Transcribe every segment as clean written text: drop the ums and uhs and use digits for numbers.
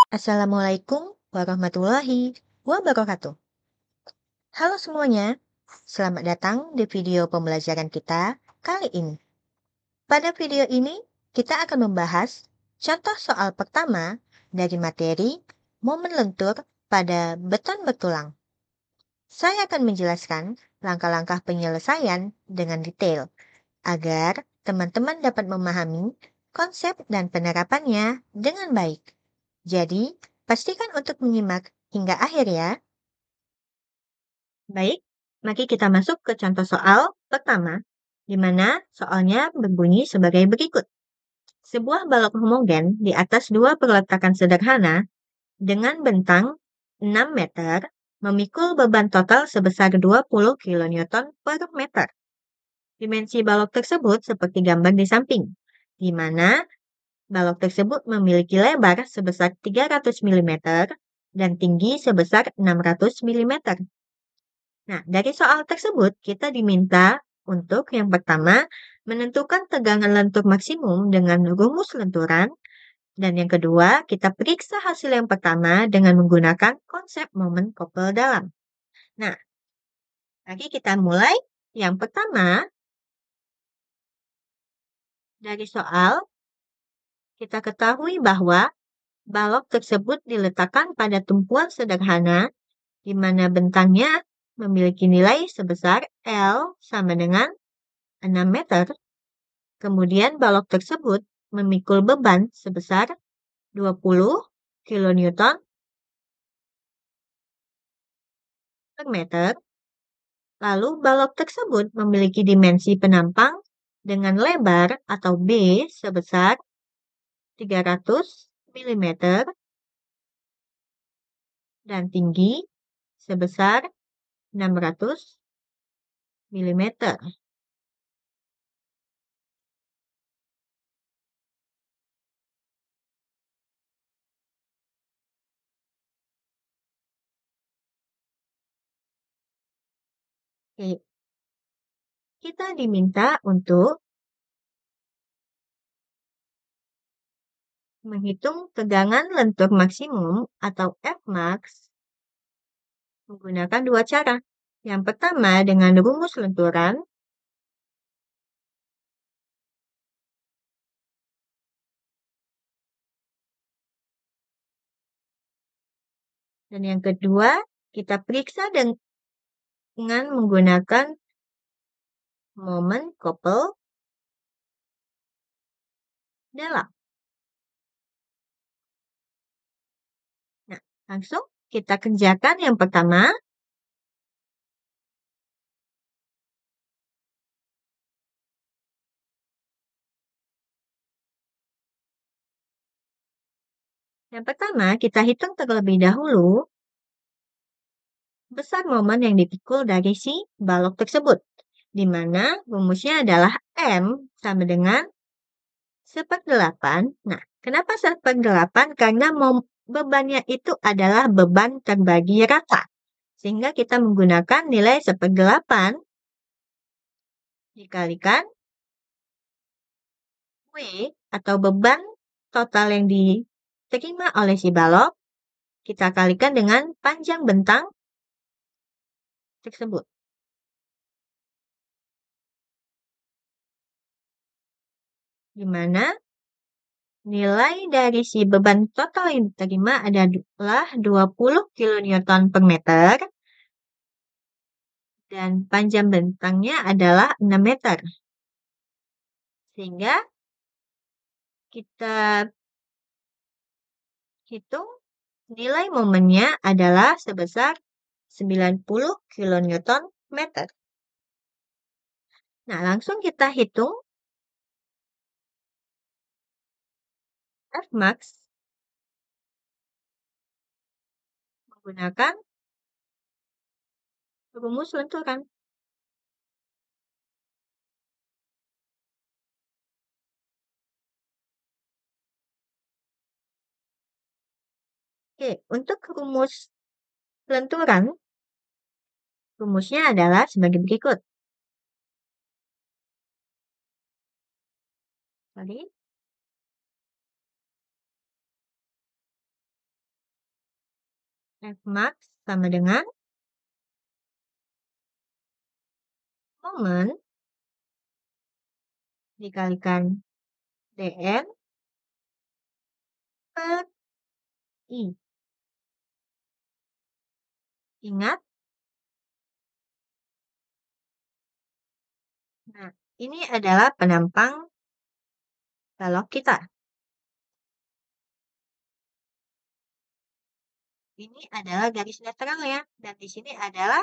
Assalamualaikum warahmatullahi wabarakatuh. Halo semuanya, selamat datang di video pembelajaran kita kali ini. Pada video ini, kita akan membahas contoh soal pertama dari materi momen lentur pada beton bertulang. Saya akan menjelaskan langkah-langkah penyelesaian dengan detail agar teman-teman dapat memahami konsep dan penerapannya dengan baik. Jadi, pastikan untuk menyimak hingga akhir ya. Baik, mari kita masuk ke contoh soal pertama, di mana soalnya berbunyi sebagai berikut. Sebuah balok homogen di atas dua peletakan sederhana dengan bentang 6 meter memikul beban total sebesar 20 kilonewton per meter. Dimensi balok tersebut seperti gambar di samping, di mana balok tersebut memiliki lebar sebesar 300 mm dan tinggi sebesar 600 mm. Nah, dari soal tersebut kita diminta untuk yang pertama menentukan tegangan lentur maksimum dengan rumus lenturan dan yang kedua kita periksa hasil yang pertama dengan menggunakan konsep momen couple dalam. Nah, mari kita mulai. Yang pertama, dari soal kita ketahui bahwa balok tersebut diletakkan pada tumpuan sederhana di mana bentangnya memiliki nilai sebesar L sama dengan 6 meter. Kemudian balok tersebut memikul beban sebesar 20 kilonewton per meter. Lalu balok tersebut memiliki dimensi penampang dengan lebar atau B sebesar 300 mm dan tinggi sebesar 600 mm. Oke, kita diminta untuk menghitung tegangan lentur maksimum atau Fmax menggunakan dua cara. Yang pertama dengan rumus lenturan, dan yang kedua kita periksa dengan menggunakan momen couple dalam. Nah, langsung kita kerjakan yang pertama. Yang pertama, kita hitung terlebih dahulu besar momen yang dipikul dari si balok tersebut, di mana rumusnya adalah M sama dengan 1/8. Nah, kenapa 1/8? Karena bebannya itu adalah beban terbagi rata. Sehingga kita menggunakan nilai 1/8 dikalikan W atau beban total yang diterima oleh si balok. Kita kalikan dengan panjang bentang tersebut. Di mana nilai dari si beban total yang diterima adalah 20 kilonewton per meter dan panjang bentangnya adalah 6 meter. Sehingga kita hitung nilai momennya adalah sebesar 90 kilonewton meter. Nah, langsung kita hitung Fmax menggunakan rumus lenturan. Oke, untuk rumus lenturan, rumusnya adalah sebagai berikut. Sorry. Fmax sama dengan momen dikalikan dN per I. Ingat, nah ini adalah penampang balok kita. Ini adalah garis netralnya, dan di sini adalah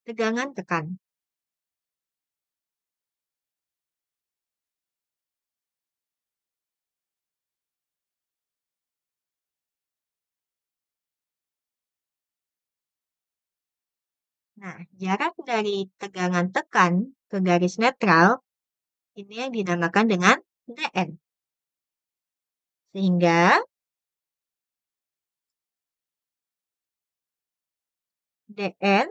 tegangan tekan. Nah, jarak dari tegangan tekan ke garis netral ini yang dinamakan dengan dN. Sehingga dN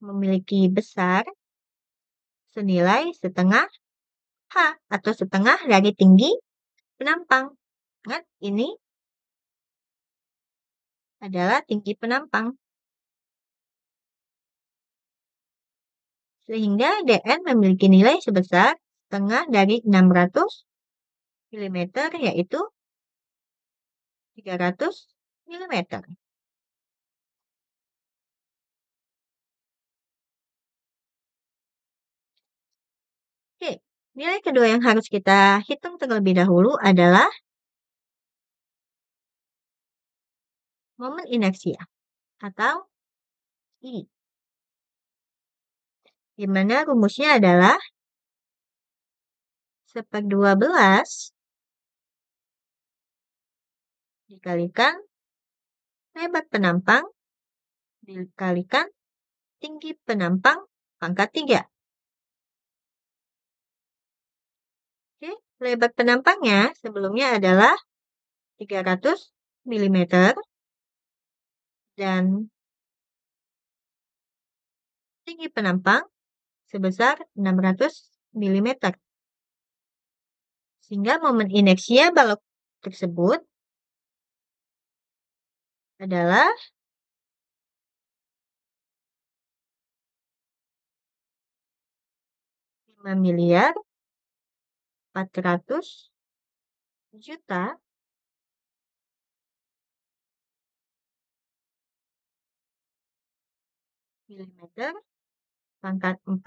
memiliki besar senilai setengah H atau setengah dari tinggi penampang. Ingat, ini adalah tinggi penampang. Sehingga dN memiliki nilai sebesar setengah dari 600 mm, yaitu 300 mm. Oke, nilai kedua yang harus kita hitung terlebih dahulu adalah momen inersia atau I. Di mana rumusnya adalah 1/12 dikalikan lebar penampang dikalikan tinggi penampang pangkat 3. Oke, lebar penampangnya sebelumnya adalah 300 mm dan tinggi penampang sebesar 600 mm. Sehingga momen inersia balok tersebut adalah 5.400.000.000 milimeter pangkat 4.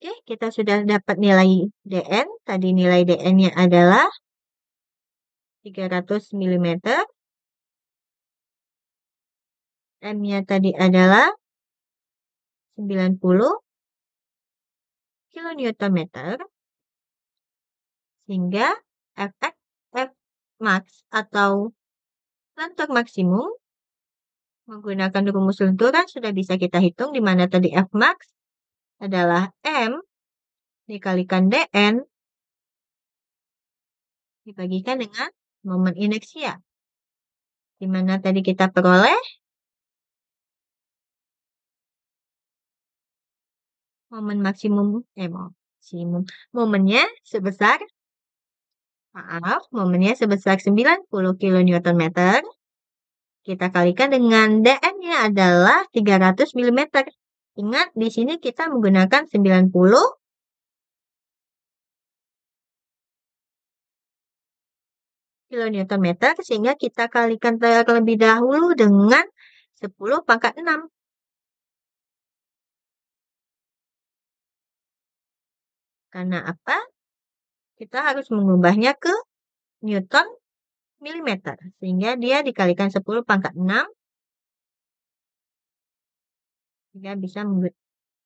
Oke, kita sudah dapat nilai dN. Tadi nilai dN-nya adalah 300 mm. M-nya tadi adalah 90 kN. Sehingga Fmax atau lentur maksimum menggunakan rumus lenturan sudah bisa kita hitung, di mana tadi Fmax adalah M dikalikan dN dibagikan dengan momen inersia, di mana tadi kita peroleh momennya sebesar 90 kN. Kita kalikan dengan dN-nya adalah 300 mm. Ingat, di sini kita menggunakan 90 kN, sehingga kita kalikan terlebih dahulu dengan 10 pangkat 6. Karena apa? Kita harus mengubahnya ke Newton milimeter. Sehingga dia dikalikan 10 pangkat 6. Sehingga bisa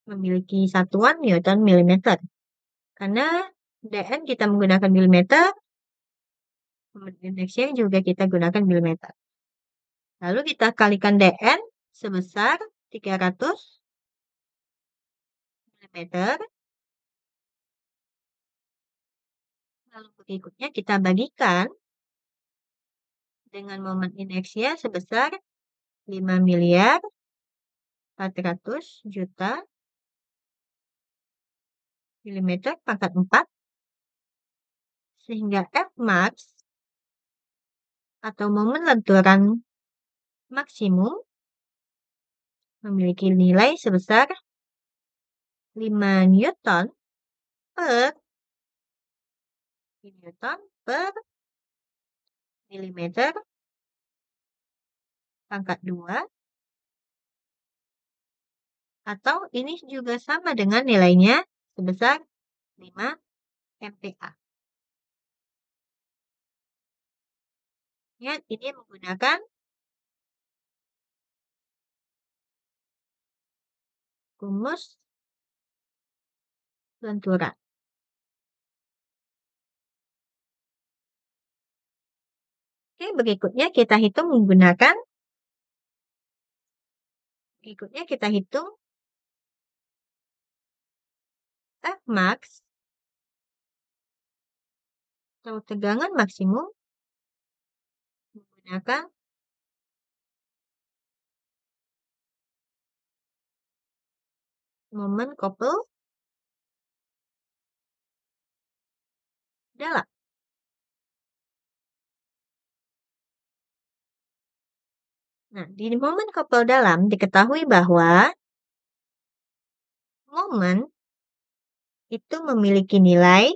memiliki satuan Newton milimeter. Karena dN kita menggunakan milimeter, momen inersia juga kita gunakan milimeter. Lalu kita kalikan dN sebesar 300 mm. Lalu berikutnya kita bagikan dengan momen inersia sebesar 5.400.000.000 milimeter pangkat 4, sehingga Fmax atau momen lenturan maksimum memiliki nilai sebesar 5 Newton per Newton per milimeter pangkat 2, atau ini juga sama dengan nilainya sebesar 5 MPa. Ingat, ini menggunakan rumus lenturan. Oke, berikutnya kita hitung Fmax atau tegangan maksimum menggunakan momen kopel dalam. Nah, di momen kopel dalam diketahui bahwa momen itu memiliki nilai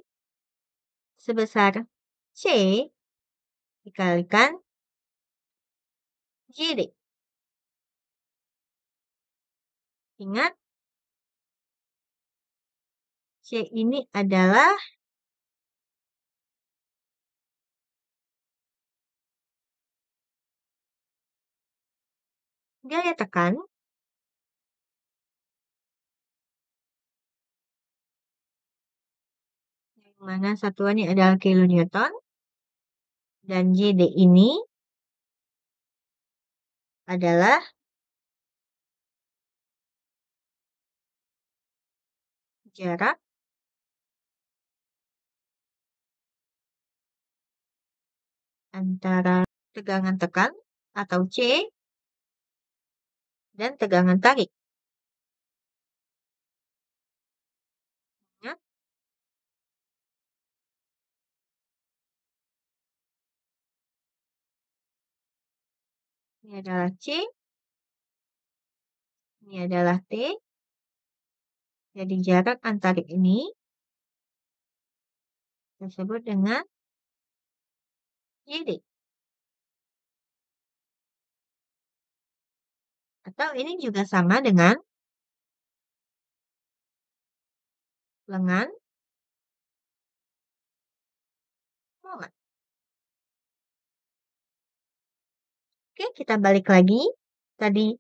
sebesar C dikalikan JD. Ingat, C ini adalah gaya tekan yang mana satuannya adalah kilonewton, dan JD ini adalah jarak antara tegangan tekan atau C dan tegangan tarik. Ingat, ini adalah C, ini adalah T. Jadi jarak antarik ini disebut dengan JD. Atau ini juga sama dengan lengan momen. Oke, kita balik lagi. Tadi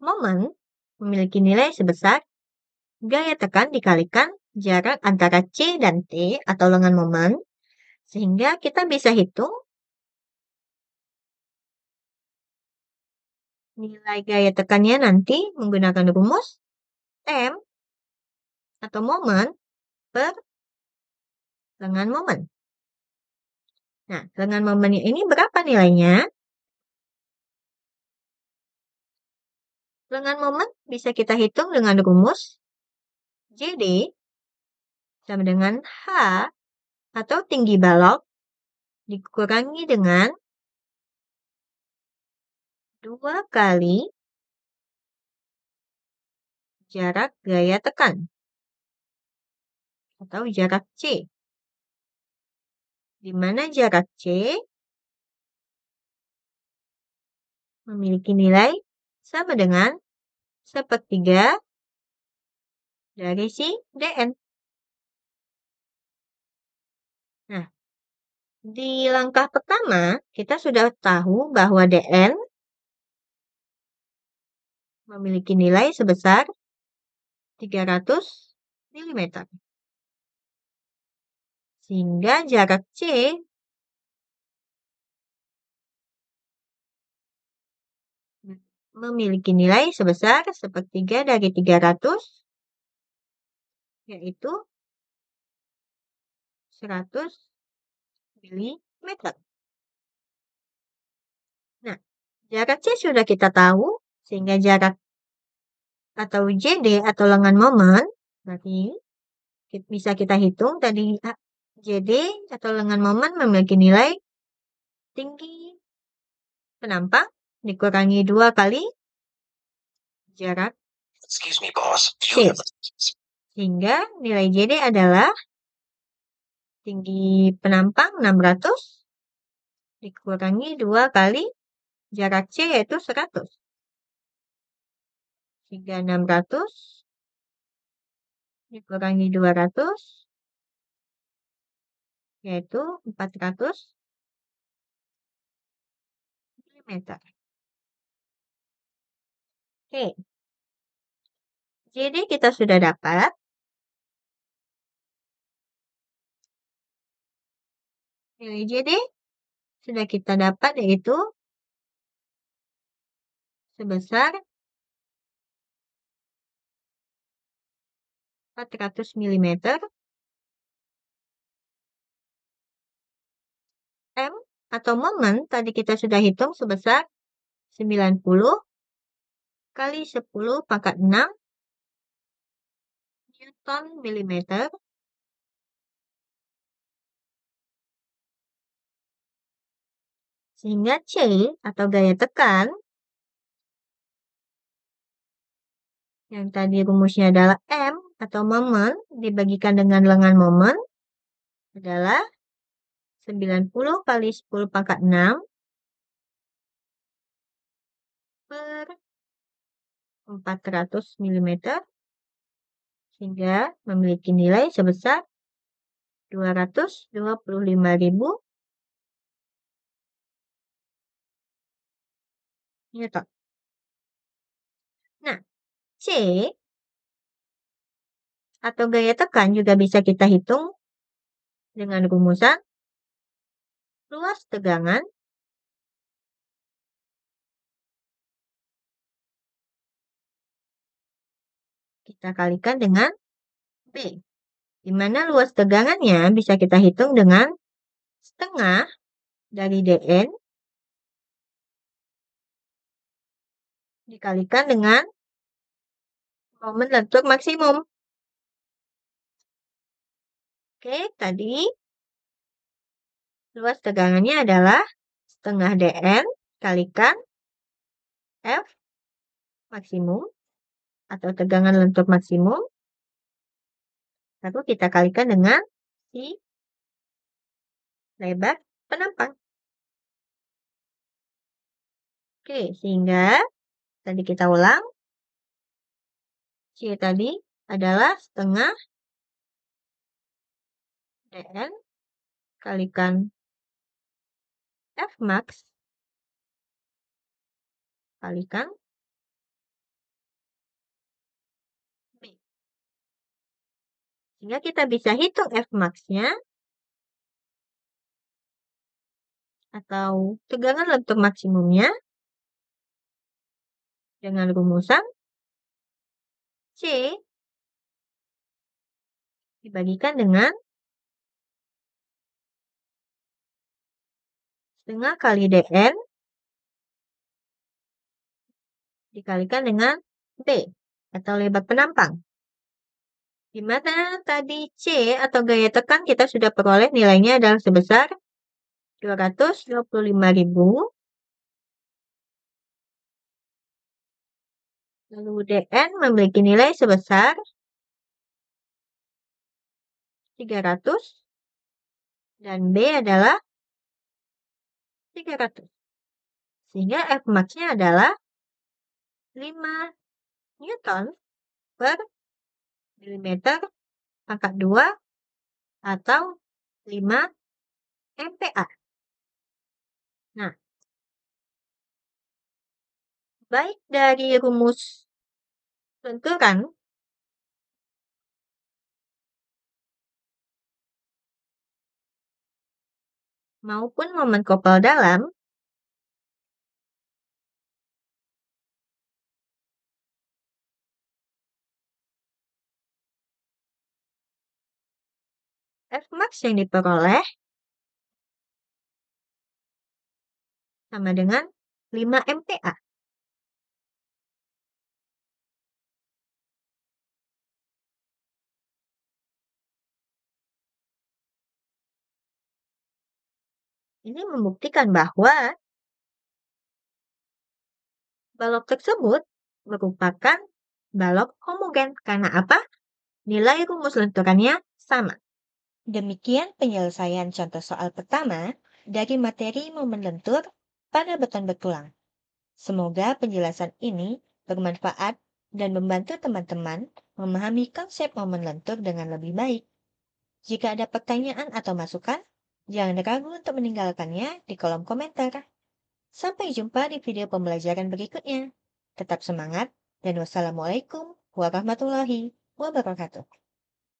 momen memiliki nilai sebesar gaya tekan dikalikan jarak antara C dan T atau lengan momen, sehingga kita bisa hitung nilai gaya tekannya nanti menggunakan rumus M atau momen per lengan momen. Nah, lengan momennya ini berapa nilainya? Lengan momen bisa kita hitung dengan rumus JD sama dengan H atau tinggi balok dikurangi dengan 2 kali jarak gaya tekan atau jarak C, di mana jarak C memiliki nilai sama dengan sepertiga dari si DN. Nah, di langkah pertama kita sudah tahu bahwa DN memiliki nilai sebesar 300 mm. Sehingga jarak C memiliki nilai sebesar sepertiga dari 300, yaitu 100 mm. Nah, jarak C sudah kita tahu, sehingga jarak atau JD atau lengan momen, berarti bisa kita hitung tadi JD atau lengan momen memiliki nilai tinggi penampang dikurangi 2 kali jarak Excuse me, boss. C. Sehingga nilai JD adalah tinggi penampang 600 dikurangi 2 kali jarak C yaitu 100. Sehingga 600 dikurangi 200 yaitu 400 mm. Oke. Jadi kita sudah dapat nilai JD sudah kita dapat yaitu sebesar 400 mm. M atau momen tadi kita sudah hitung sebesar 90 kali 10 pangkat 6 Newton milimeter. Sehingga C atau gaya tekan yang tadi rumusnya adalah M atau momen dibagikan dengan lengan momen adalah 90 kali 10 pangkat 6 per 400 mm sehingga memiliki nilai sebesar 225.000 Newton. Nah, C atau gaya tekan juga bisa kita hitung dengan rumusan luas tegangan kita kalikan dengan B, di mana luas tegangannya bisa kita hitung dengan setengah dari Dn dikalikan dengan momen lentur maksimum. Oke, tadi luas tegangannya adalah setengah Dn kalikan F maksimum atau tegangan lentur maksimum. Lalu kita kalikan dengan si lebar penampang. Oke, sehingga tadi kita ulang. C tadi adalah setengah Dn kalikan F max kalikan B. Sehingga kita bisa hitung F max-nya atau tegangan lentur maksimumnya dengan rumusan C dibagikan dengan setengah kali Dn dikalikan dengan B atau lebar penampang. Di mana tadi C atau gaya tekan kita sudah peroleh nilainya adalah sebesar 225.000. Lalu Dn memiliki nilai sebesar 300 dan B adalah 300. Sehingga F max-nya adalah 5 Newton per milimeter pangkat 2 atau 5 MPa. Nah, baik dari rumus benturan maupun momen kopel dalam, F max yang diperoleh sama dengan 5 MPa. Ini membuktikan bahwa balok tersebut merupakan balok homogen. Karena apa? Nilai rumus lenturannya sama. Demikian penyelesaian contoh soal pertama dari materi momen lentur pada beton bertulang. Semoga penjelasan ini bermanfaat dan membantu teman-teman memahami konsep momen lentur dengan lebih baik. Jika ada pertanyaan atau masukan, jangan ragu untuk meninggalkannya di kolom komentar. Sampai jumpa di video pembelajaran berikutnya. Tetap semangat dan wassalamualaikum warahmatullahi wabarakatuh.